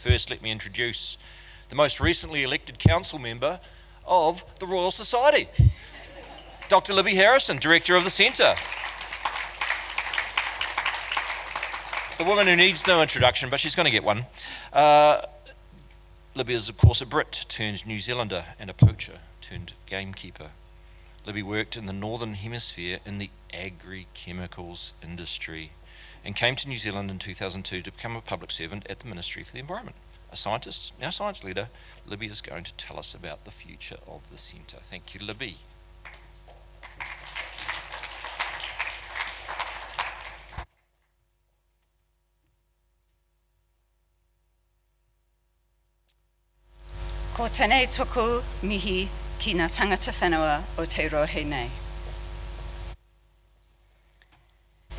first let me introduce the most recently elected council member of the Royal Society, Dr. Libby Harrison, Director of the Centre. The woman who needs no introduction, but she's going to get one. Libby is, of course, a Brit turned New Zealander and a poacher turned gamekeeper. Libby worked in the Northern Hemisphere in the agri-chemicals industry and came to New Zealand in 2002 to become a public servant at the Ministry for the Environment. A scientist, now science leader, Libby is going to tell us about the future of the centre. Thank you, Libby. Ko tēnei tuku mihi ki ngā tangata whenua o te rohe nei.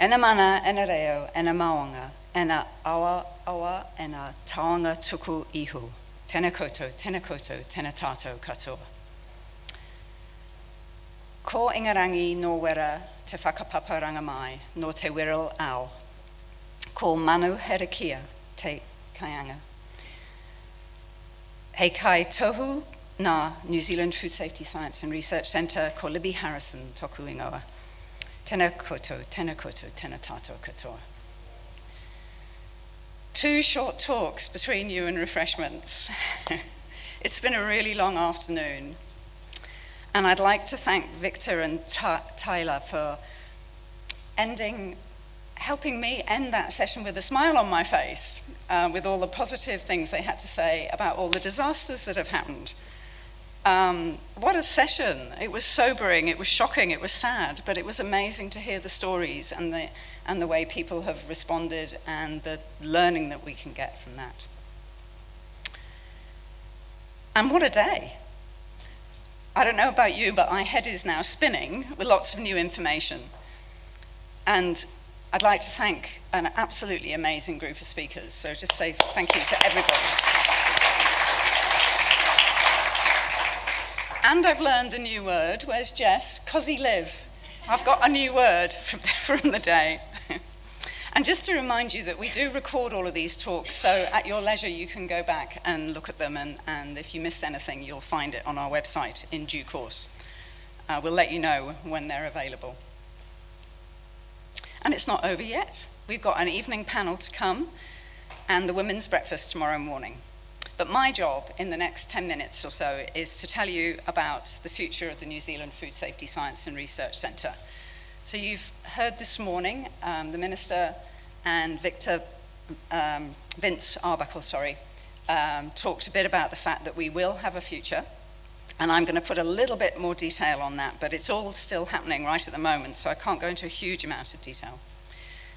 Ena mana, ena reo, ena maonga, ena awa, ena taonga tuku ihu. Tēnā koutou, tēnā tātou katoa. Ko ingarangi no wera te whakapaparanga mai, no te wirral ao. Ko manu herakia te kaianga. Hei kai tohu nā New Zealand Food Safety Science and Research Centre ko Libby Harrison toku ingoa. Tēnā koutou, tēnā tātou katoa. 2 short talks between you and refreshments. It's been a really long afternoon. And I'd like to thank Victor and Tyler for helping me end that session with a smile on my face, with all the positive things they had to say about all the disasters that have happened. What a session. It was sobering, it was shocking, it was sad, but it was amazing to hear the stories and the way people have responded and the learning that we can get from that. And what a day. I don't know about you, but my head is now spinning with lots of new information. And I'd like to thank an absolutely amazing group of speakers. So just say thank you to everybody. And I've learned a new word. Where's Jess? Cosy live. I've got a new word from the day. And just to remind you that we do record all of these talks, so at your leisure you can go back and look at them, and if you miss anything, you'll find it on our website in due course. We'll let you know when they're available. And it's not over yet. We've got an evening panel to come and the women's breakfast tomorrow morning. But my job in the next 10 minutes or so is to tell you about the future of the New Zealand Food Safety Science and Research Centre. So you've heard this morning the Minister and Vince Arbuckle, talked a bit about the fact that we will have a future. And I'm going to put a little bit more detail on that, but it's all still happening right at the moment, so I can't go into a huge amount of detail.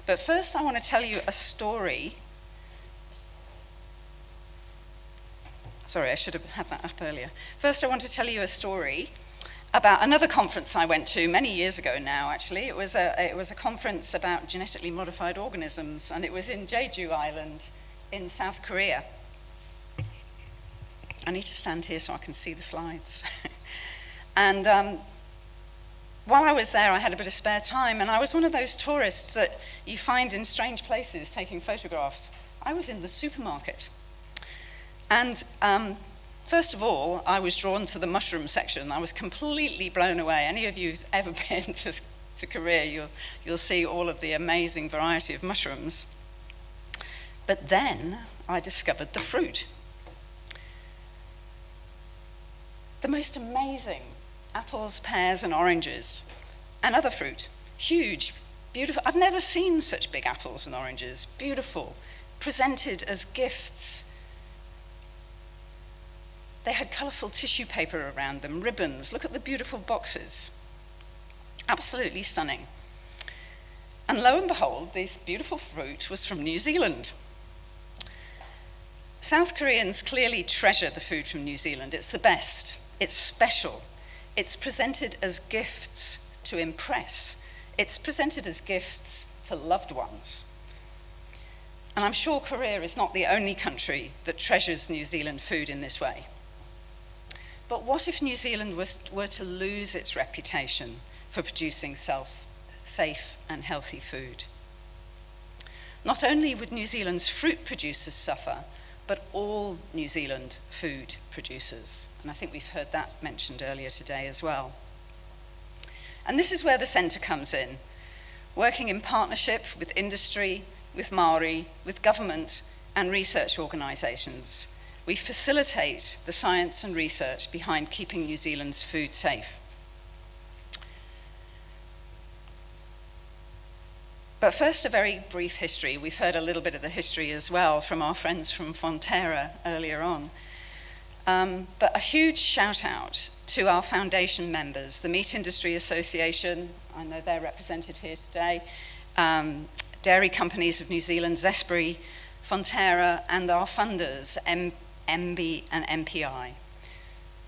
But first I want to tell you a story. Sorry, I should have had that up earlier. First I want to tell you a story about another conference I went to many years ago now, actually. It was a conference about genetically modified organisms, and it was in Jeju Island in South Korea. I need to stand here so I can see the slides. And while I was there, I had a bit of spare time, and I was one of those tourists that you find in strange places taking photographs. I was in the supermarket. And first of all, I was drawn to the mushroom section. I was completely blown away. Any of you who's ever been to Korea, you'll see all of the amazing variety of mushrooms. But then I discovered the fruit. The most amazing apples, pears, and oranges, and other fruit. Huge, beautiful. I've never seen such big apples and oranges. Beautiful, presented as gifts. They had colourful tissue paper around them, ribbons. Look at the beautiful boxes. Absolutely stunning. And lo and behold, this beautiful fruit was from New Zealand. South Koreans clearly treasure the food from New Zealand. It's the best. It's special. It's presented as gifts to impress. It's presented as gifts to loved ones. And I'm sure Korea is not the only country that treasures New Zealand food in this way. But what if New Zealand were to lose its reputation for producing safe and healthy food? Not only would New Zealand's fruit producers suffer, but all New Zealand food producers. And I think we've heard that mentioned earlier today as well. And this is where the centre comes in, working in partnership with industry, with Māori, with government and research organisations. We facilitate the science and research behind keeping New Zealand's food safe. But first, a very brief history. We've heard a little bit of the history as well from our friends from Fonterra earlier on. But a huge shout out to our foundation members, the Meat Industry Association, I know they're represented here today, Dairy Companies of New Zealand, Zespri, Fonterra, and our funders, MB and MPI.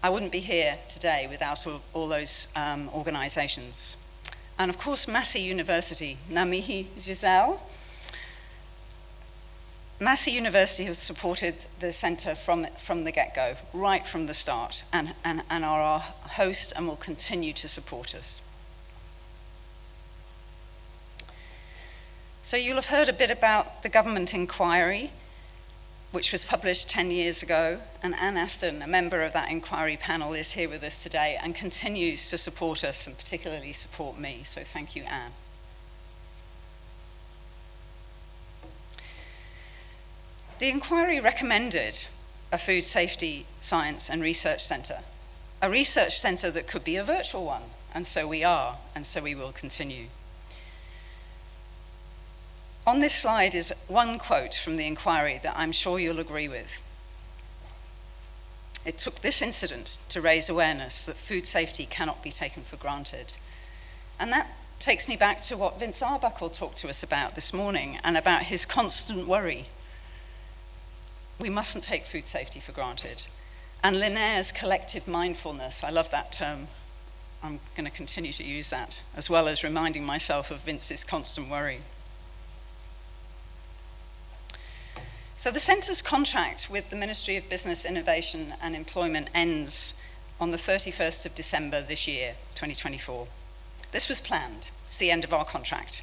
I wouldn't be here today without all those organisations. And of course, Massey University, Ngā mihi, Giselle. Massey University has supported the centre from the get-go, right from the start, and are our host and will continue to support us. So you'll have heard a bit about the government inquiry, which was published 10 years ago, and Anne Aston, a member of that inquiry panel, is here with us today and continues to support us and particularly support me, so thank you, Anne. The inquiry recommended a food safety science and research centre, a research centre that could be a virtual one, and so we are, and so we will continue. On this slide is one quote from the inquiry that I'm sure you'll agree with. It took this incident to raise awareness that food safety cannot be taken for granted. And that takes me back to what Vince Arbuckle talked to us about this morning and about his constant worry. We mustn't take food safety for granted. And Linnaire's collective mindfulness, I love that term. I'm going to continue to use that, as well as reminding myself of Vince's constant worry. So the centre's contract with the Ministry of Business, Innovation and Employment ends on the 31st of December this year, 2024. This was planned. It's the end of our contract.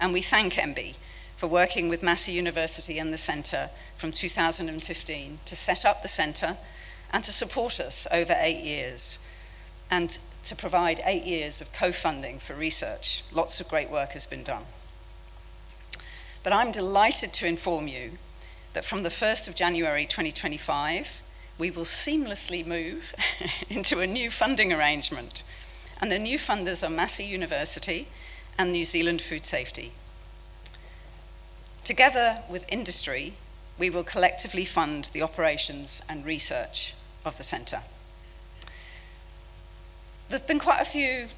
And we thank MB for working with Massey University and the centre from 2015 to set up the centre and to support us over 8 years and to provide 8 years of co-funding for research. Lots of great work has been done. But I'm delighted to inform you that from the 1st of January 2025, we will seamlessly move into a new funding arrangement. And the new funders are Massey University and New Zealand Food Safety. Together with industry, we will collectively fund the operations and research of the centre. There have been quite a few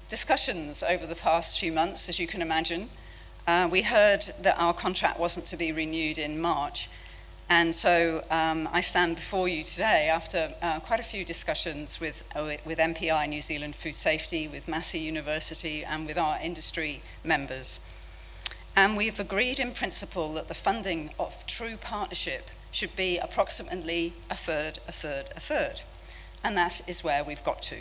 discussions over the past few months, as you can imagine. We heard that our contract wasn't to be renewed in March, and so I stand before you today after quite a few discussions with MPI New Zealand Food Safety, with Massey University, and with our industry members. And we've agreed in principle that the funding of true partnership should be approximately a third, a third, a third. And that is where we've got to.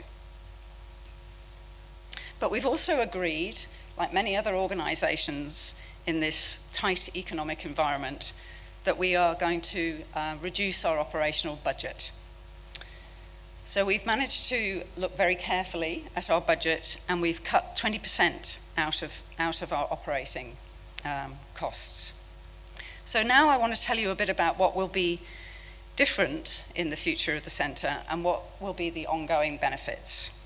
But we've also agreed, like many other organisations in this tight economic environment, that we are going to reduce our operational budget. So we've managed to look very carefully at our budget, and we've cut 20% out of our operating costs. So now I want to tell you a bit about what will be different in the future of the centre and what will be the ongoing benefits.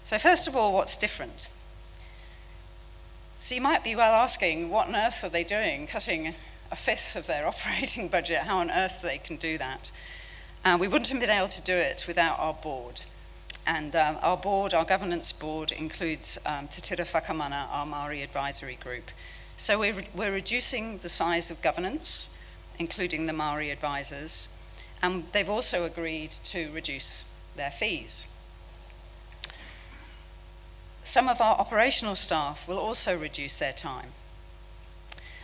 So first of all, what's different? So you might be well asking, what on earth are they doing, cutting a fifth of their operating budget? How on earth they can do that? We wouldn't have been able to do it without our board. And our board, our governance board, includes Te Tira Whakamana, our Māori advisory group. So we're reducing the size of governance, including the Māori advisors, and they've also agreed to reduce their fees. Some of our operational staff will also reduce their time.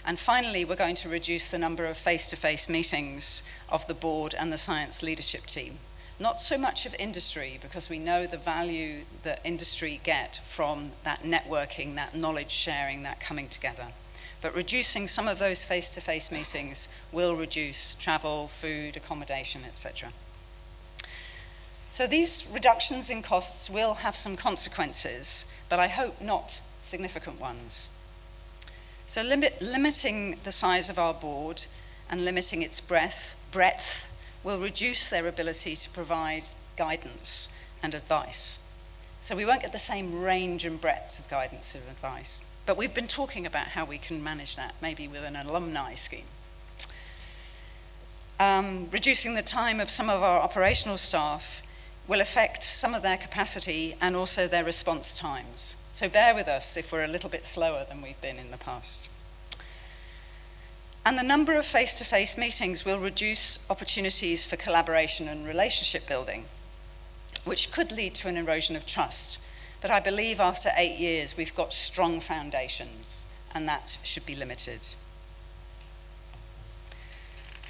And finally, we're going to reduce the number of face-to-face meetings of the board and the science leadership team. Not so much of industry, because we know the value that industry get from that networking, that knowledge sharing, that coming together. But reducing some of those face-to-face meetings will reduce travel, food, accommodation, etc. So these reductions in costs will have some consequences, but I hope not significant ones. So limiting the size of our board and limiting its breadth will reduce their ability to provide guidance and advice. So we won't get the same range and breadth of guidance and advice. But we've been talking about how we can manage that, maybe with an alumni scheme. Reducing the time of some of our operational staff will affect some of their capacity and also their response times. So bear with us if we're a little bit slower than we've been in the past. And the number of face-to-face meetings will reduce opportunities for collaboration and relationship building, which could lead to an erosion of trust. But I believe after 8 years, we've got strong foundations, and that should be limited.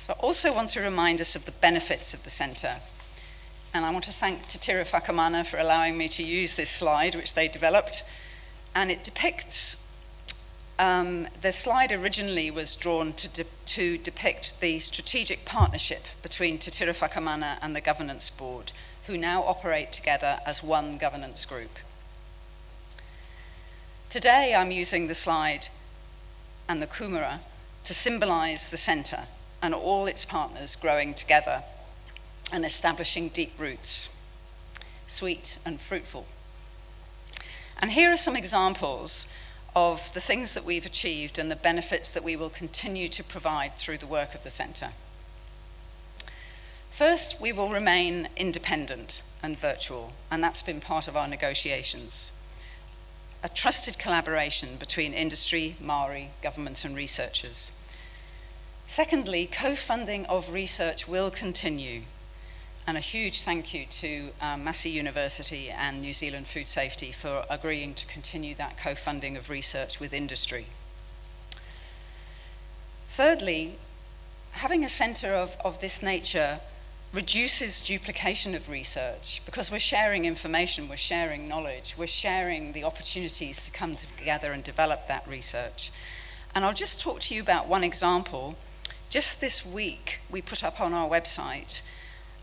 So I also want to remind us of the benefits of the centre. And I want to thank Te Tira Whakamana for allowing me to use this slide, which they developed. And it depicts, the slide originally was drawn to depict the strategic partnership between Te Tira Whakamana and the governance board, who now operate together as one governance group. Today I'm using the slide and the kumara to symbolise the centre and all its partners growing together and establishing deep roots, sweet and fruitful. And here are some examples of the things that we've achieved and the benefits that we will continue to provide through the work of the centre. First, we will remain independent and virtual, and that's been part of our negotiations. A trusted collaboration between industry, Māori, government and researchers. Secondly, co-funding of research will continue. And a huge thank you to Massey University and New Zealand Food Safety for agreeing to continue that co-funding of research with industry. Thirdly, having a centre of this nature reduces duplication of research because we're sharing information, we're sharing knowledge, we're sharing the opportunities to come together and develop that research. And I'll just talk to you about one example. Just this week, we put up on our website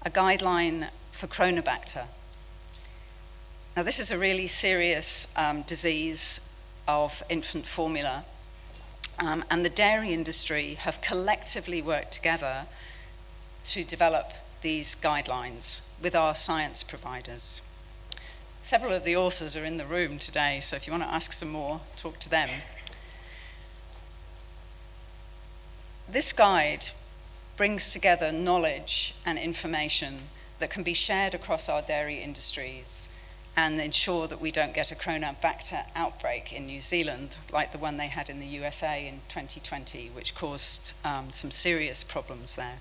a guideline for Chronobacter. Now this is a really serious disease of infant formula, and the dairy industry have collectively worked together to develop these guidelines with our science providers. Several of the authors are in the room today, so if you want to ask some more, talk to them. This guide brings together knowledge and information that can be shared across our dairy industries and ensure that we don't get a Chronobacter outbreak in New Zealand like the one they had in the USA in 2020, which caused some serious problems there.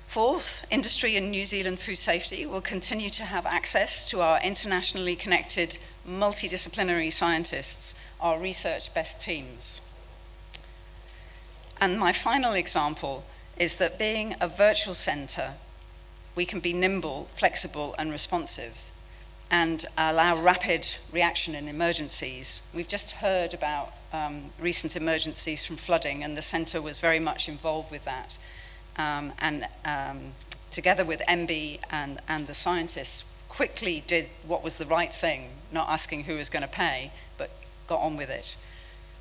Fourth, industry and New Zealand Food Safety will continue to have access to our internationally connected multidisciplinary scientists, our research best teams. And my final example is that being a virtual centre, we can be nimble, flexible and responsive and allow rapid reaction in emergencies. We've just heard about recent emergencies from flooding, and the centre was very much involved with that. Together with MB and the scientists, quickly did what was the right thing, not asking who was going to pay, but got on with it.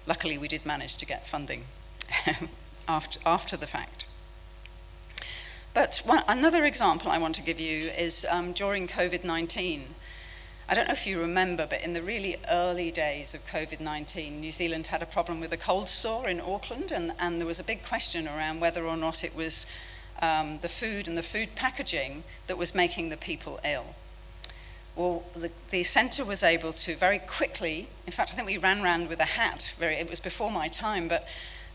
Luckily, we did manage to get funding after the fact. But another example I want to give you is during COVID-19. I don't know if you remember, but in the really early days of COVID-19, New Zealand had a problem with a cold sore in Auckland, and there was a big question around whether or not it was the food and the food packaging that was making the people ill. Well, the centre was able to very quickly, in fact, I think we ran around with a hat, it was before my time, but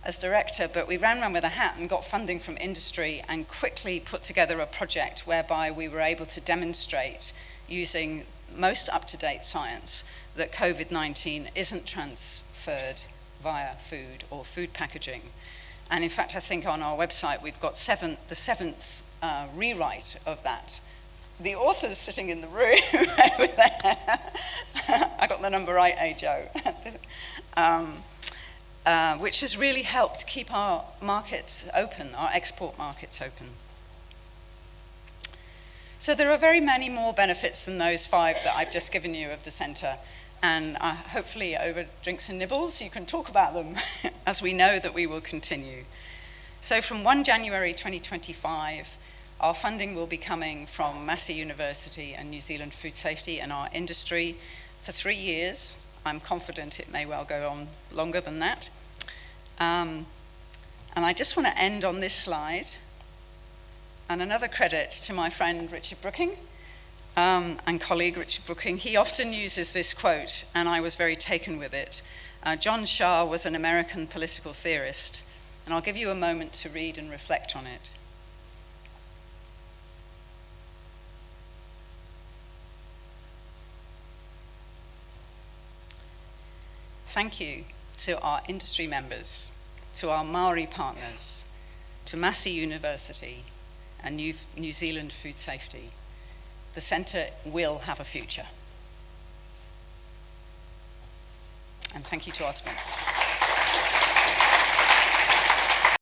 as director, but we ran around with a hat and got funding from industry and quickly put together a project whereby we were able to demonstrate using most up-to-date science that COVID-19 isn't transferred via food or food packaging. And in fact, I think on our website we've got the seventh rewrite of that. The author's sitting in the room over there. I got the number right, Joe? which has really helped keep our markets open, our export markets open. So there are very many more benefits than those 5 that I've just given you of the centre, and hopefully over drinks and nibbles you can talk about them as we know that we will continue. So from 1 January 2025, our funding will be coming from Massey University and New Zealand Food Safety and our industry for 3 years. I'm confident it may well go on longer than that. And I just want to end on this slide. And another credit to my friend Richard Brooking and colleague Richard Brooking. He often uses this quote, and I was very taken with it. John Shah was an American political theorist, and I'll give you a moment to read and reflect on it. Thank you to our industry members, to our Maori partners, to Massey University, and New Zealand Food Safety. The centre will have a future. And thank you to our sponsors.